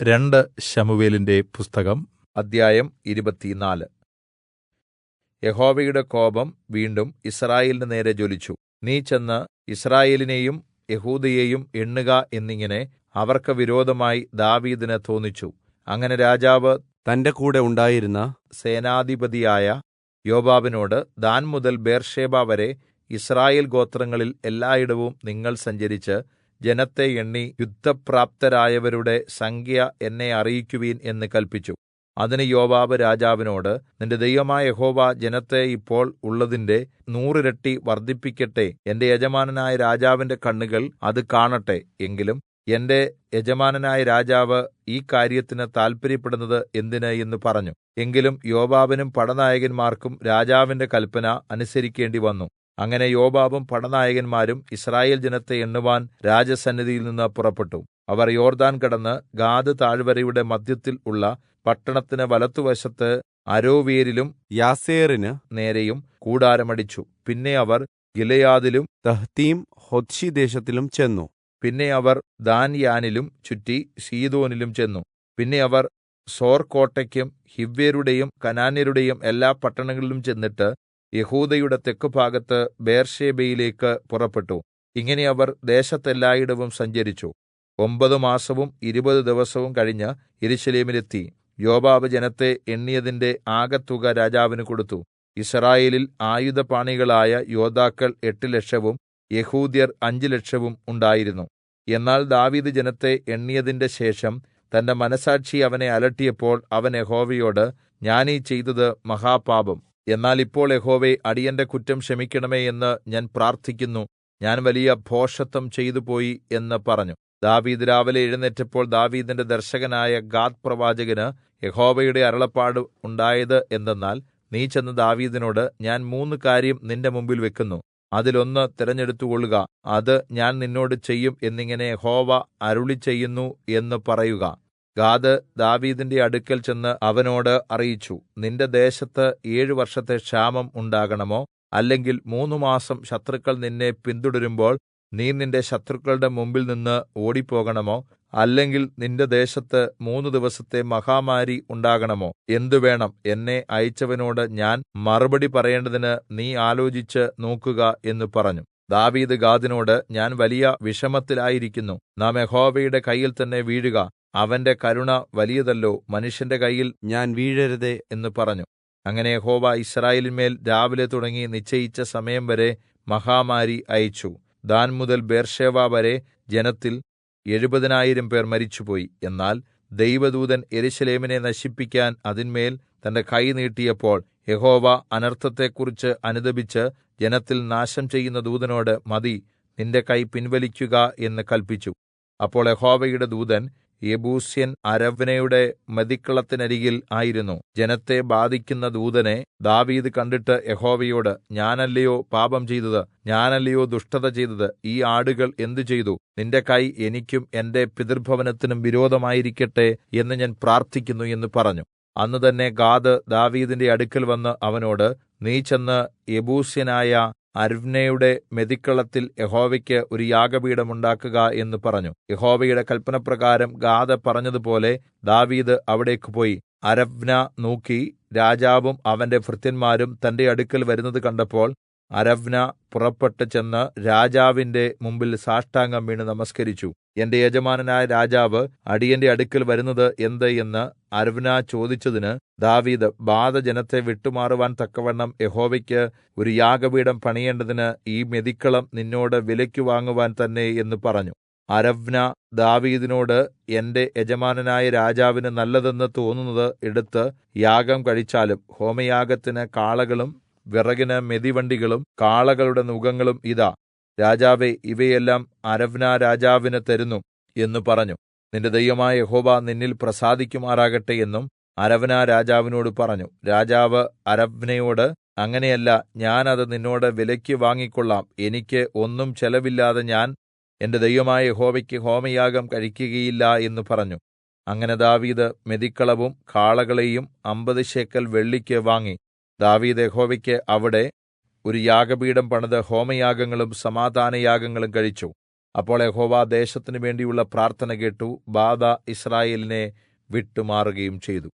രണ്ട് ശമൂവേലിന്റെ പുസ്തകം അദ്ധ്യായം 24. യഹോവയുടെ കോപം വീണ്ടും യിസ്രായേലിന്റെ നേരെ ജ്വലിച്ചു. നീ ചെന്ന് യിസ്രായേലിനെയും യെഹൂദയെയും എണ്ണുക എന്നിങ്ങനെ അവർക്ക് വിരോധമായി ദാവീദിന് തോന്നിച്ചു. അങ്ങനെ രാജാവ് തന്റെ കൂടെ ഉണ്ടായിരുന്ന സേനാധിപതിയായ യോവാബിനോട്, ദാൻ മുതൽ ബേർശേബ വരെ യിസ്രായേൽ ഗോത്രങ്ങളിൽ എല്ലായിടവും നിങ്ങൾ സഞ്ചരിച്ച് ജനത്തെ എണ്ണി യുദ്ധപ്രാപ്തരായവരുടെ സംഖ്യ എന്നെ അറിയിക്കുവിൻ എന്ന് കല്പിച്ചു. അതിന് യോവാബ് രാജാവിനോട്, നിന്റെ ദൈവമായ യഹോവ ജനത്തെ ഇപ്പോൾ ഉള്ളതിന്റെ 100 ഇരട്ടി വർദ്ധിപ്പിക്കട്ടെ. എന്റെ യജമാനനായ രാജാവിന്റെ കണ്ണുകൾ അത് കാണട്ടെ. എങ്കിലും എന്റെ യജമാനനായ രാജാവ് ഈ കാര്യത്തിന് താല്പര്യപ്പെടുന്നത് എന്തിന് എന്ന് പറഞ്ഞു. എങ്കിലും യോവാബിനും പടനായകന്മാർക്കും രാജാവിന്റെ കല്പന അനുസരിക്കേണ്ടി വന്നു. അങ്ങനെ യോവാബും പടനായകന്മാരും യിസ്രായേൽ ജനത്തെ എണ്ണുവാൻ രാജസന്നിധിയിൽ നിന്ന് പുറപ്പെട്ടു. അവർ യോർദ്ദാൻ കടന്ന് ഗാദ് താഴ്വരയുടെ മദ്ധ്യത്തിൽ ഉള്ള പട്ടണത്തിന് വലത്തുവശത്ത് അരോവേരിലും യാസേറിന് നേരെയും കൂടാരമടിച്ചു. പിന്നെ അവർ ഗിലെയാദിലും തഹ്തീം ഹൊദ്ശി ദേശത്തിലും ചെന്നു. പിന്നെ അവർ ദാൻയാനിലും ചുറ്റി സീദോനിലും ചെന്നു. പിന്നെ അവർ സോർ കോട്ടയ്ക്കും ഹിവ്യരുടെയും കനാന്യരുടെയും എല്ലാ പട്ടണങ്ങളിലും ചെന്നിട്ട് യെഹൂദയുടെ തെക്കുഭാഗത്ത് ബേർശേബയിലേക്ക് പുറപ്പെട്ടു. ഇങ്ങനെ അവർ ദേശത്തെല്ലായിടവും സഞ്ചരിച്ചു. 9 മാസവും 20 ദിവസവും കഴിഞ്ഞ് യെരൂശലേമിലെത്തി. യോവാബ് ജനത്തെ എണ്ണിയതിന്റെ ആകെത്തുക രാജാവിന് കൊടുത്തു. യിസ്രായേലിൽ ആയുധപാണികളായ യോദ്ധാക്കൾ 8 ലക്ഷവും യെഹൂദ്യർ 5 ലക്ഷവും ഉണ്ടായിരുന്നു. എന്നാൽ ദാവീദ് ജനത്തെ എണ്ണിയതിന്റെ ശേഷം തന്റെ മനസ്സാക്ഷി അവനെ അലട്ടിയപ്പോൾ അവൻ യഹോവയോട്, ഞാനീ ചെയ്തത് മഹാപാപം. എന്നാൽ ഇപ്പോൾ യഹോവേ, അടിയന്റെ കുറ്റം ക്ഷമിക്കണമേ എന്ന് ഞാൻ പ്രാർത്ഥിക്കുന്നു. ഞാൻ വലിയ ഭോഷത്വം ചെയ്തുപോയി എന്ന് പറഞ്ഞു. ദാവീദ് രാവിലെ എഴുന്നേറ്റപ്പോൾ ദാവീദിന്റെ ദർശകനായ ഗാദ് പ്രവാചകന് യഹോവയുടെ അരുളപ്പാട് ഉണ്ടായത് എന്തെന്നാൽ, നീ ചെന്ന് ദാവീദിനോട്, ഞാൻ 3 കാര്യം നിന്റെ മുമ്പിൽ വെക്കുന്നു. അതിലൊന്ന് തിരഞ്ഞെടുത്തുകൊള്ളുക. അത് ഞാൻ നിന്നോട് ചെയ്യും എന്നിങ്ങനെ യഹോവ അരുളിച്ചെയ്യുന്നു എന്ന് പറയുക. ഗാദ് ദാവീദിന്റെ അടുക്കൽ ചെന്ന് അവനോട് അറിയിച്ചു, നിന്റെ ദേശത്ത് 7 വർഷത്തെ ക്ഷാമം ഉണ്ടാകണമോ, അല്ലെങ്കിൽ 3 മാസം ശത്രുക്കൾ നിന്നെ പിന്തുടരുമ്പോൾ നീ നിന്റെ ശത്രുക്കളുടെ മുമ്പിൽ നിന്ന് ഓടിപ്പോകണമോ, അല്ലെങ്കിൽ നിന്റെ ദേശത്ത് 3 ദിവസത്തെ മഹാമാരി ഉണ്ടാകണമോ? എന്തു വേണം? എന്നെ അയച്ചവനോട് ഞാൻ മറുപടി പറയേണ്ടതിന് നീ ആലോചിച്ച് നോക്കുക എന്ന് പറഞ്ഞു. ദാവീദ് ഗാദിനോട്, ഞാൻ വലിയ വിഷമത്തിലായിരിക്കുന്നു. നാം യഹോവയുടെ കയ്യിൽ തന്നെ വീഴുക. അവന്റെ കരുണ വലിയതല്ലോ, മനുഷ്യന്റെ കയ്യിൽ ഞാൻ വീഴരുതേ എന്ന് പറഞ്ഞു. അങ്ങനെ യഹോവ യിസ്രായേലിന്മേൽ രാവിലെ തുടങ്ങി നിശ്ചയിച്ച സമയം വരെ മഹാമാരി അയച്ചു. ദാൻ മുതൽ ബേർശേബ വരെ ജനത്തിൽ 70,000 പേർ മരിച്ചുപോയി. എന്നാൽ ദൈവദൂതൻ യെരൂശലേമിനെ നശിപ്പിക്കാൻ അതിന്മേൽ തന്റെ കൈ നീട്ടിയപ്പോൾ യഹോവ അനർത്ഥത്തെക്കുറിച്ച് അനുതപിച്ച് ജനത്തിൽ നാശം ചെയ്യുന്ന ദൂതനോട്, മതി, നിന്റെ കൈ പിൻവലിക്കുക എന്ന് കല്പിച്ചു. അപ്പോൾ യഹോവയുടെ ദൂതൻ യെബൂസ്യൻ അരവ്നയുടെ മെതിക്കളത്തിനരികിൽ ആയിരുന്നു. ജനത്തെ ബാധിക്കുന്ന ദൂതനെ ദാവീദ് കണ്ടിട്ട് യഹോവയോട്, ഞാനല്ലയോ പാപം ചെയ്തത്? ഞാനല്ലയോ ദുഷ്ടത ചെയ്തത്? ഈ ആടുകൾ എന്ത് ചെയ്തു? നിന്റെ കൈ എനിക്കും എന്റെ പിതൃഭവനത്തിനും വിരോധമായിരിക്കട്ടെ എന്ന് ഞാൻ പ്രാർത്ഥിക്കുന്നു എന്ന് പറഞ്ഞു. അന്ന് തന്നെ ഗാദ് ദാവീദിന്റെ അടുക്കൽ വന്ന് അവനോട്, നീ ചെന്ന് യെബൂസ്യനായ അരവ്നയുടെ മെതിക്കളത്തിൽ യഹോവയ്ക്ക് ഒരു യാഗപീഠം ഉണ്ടാക്കുക എന്ന് പറഞ്ഞു. യഹോവയുടെ കല്പനപ്രകാരം ഗാദ് പറഞ്ഞതുപോലെ ദാവീദ് അവിടേക്ക് പോയി. അരവ്ന നോക്കി. രാജാവും അവന്റെ ഭൃത്യന്മാരും തന്റെ അടുക്കൽ വരുന്നത് കണ്ടപ്പോൾ അരവ്ന പുറപ്പെട്ട് ചെന്ന് രാജാവിന്റെ മുമ്പിൽ സാഷ്ടാംഗം വീണ് നമസ്കരിച്ചു. എന്റെ യജമാനനായ രാജാവ് അടിയന്റെ അടുക്കൽ വരുന്നത് എന്ത് എന്ന് അരവ്ന ചോദിച്ചതിന് ദാവീദ്, ബാധ ജനത്തെ വിട്ടുമാറുവാൻ തക്കവണ്ണം യഹോവയ്ക്ക് ഒരു യാഗപീഠം പണിയേണ്ടതിന് ഈ മെതിക്കളം നിന്നോട് വിലയ്ക്ക് വാങ്ങുവാൻ തന്നെ എന്ന് പറഞ്ഞു. അരവ്ന ദാവീദിനോട്, എന്റെ യജമാനനായ രാജാവിന് നല്ലതെന്ന് തോന്നുന്നത് എടുത്ത് യാഗം കഴിച്ചാലും ഹോമയാഗത്തിന് കാളകളും വിറകിന് മെതിവണ്ടികളും കാളകളുടെ നുകങ്ങളും ഇതാ, രാജാവേ, ഇവയെല്ലാം അരവ്ന രാജാവിന് തരുന്നു എന്ന് പറഞ്ഞു. നിന്റെ ദൈവമായ യഹോവ നിന്നിൽ പ്രസാദിക്കുമാറാകട്ടെ എന്നും അരവ്ന രാജാവിനോട് പറഞ്ഞു. രാജാവ് അരവ്നയോട്, അങ്ങനെയല്ല, ഞാൻ അത് നിന്നോട് വിലയ്ക്ക് വാങ്ങിക്കൊള്ളാം. എനിക്ക് ഒന്നും ചെലവില്ലാതെ ഞാൻ എന്റെ ദൈവമായ യഹോവയ്ക്ക് ഹോമയാഗം കഴിക്കുകയില്ല എന്ന് പറഞ്ഞു. അങ്ങനെ ദാവീദ് മെതിക്കളവും കാളകളെയും 50 ശേക്കെൽ വെള്ളിക്ക് വാങ്ങി. ദാവീദ് യഹോവയ്ക്ക് അവിടെ ഒരു യാഗപീഠം പണിത് ഹോമയാഗങ്ങളും സമാധാനയാഗങ്ങളും കഴിച്ചു. അപ്പോൾ യഹോവ ദേശത്തിന് വേണ്ടിയുള്ള പ്രാർത്ഥന കേട്ടു. ബാധ യിസ്രായേലിനെ വിട്ടുമാറുകയും ചെയ്തു.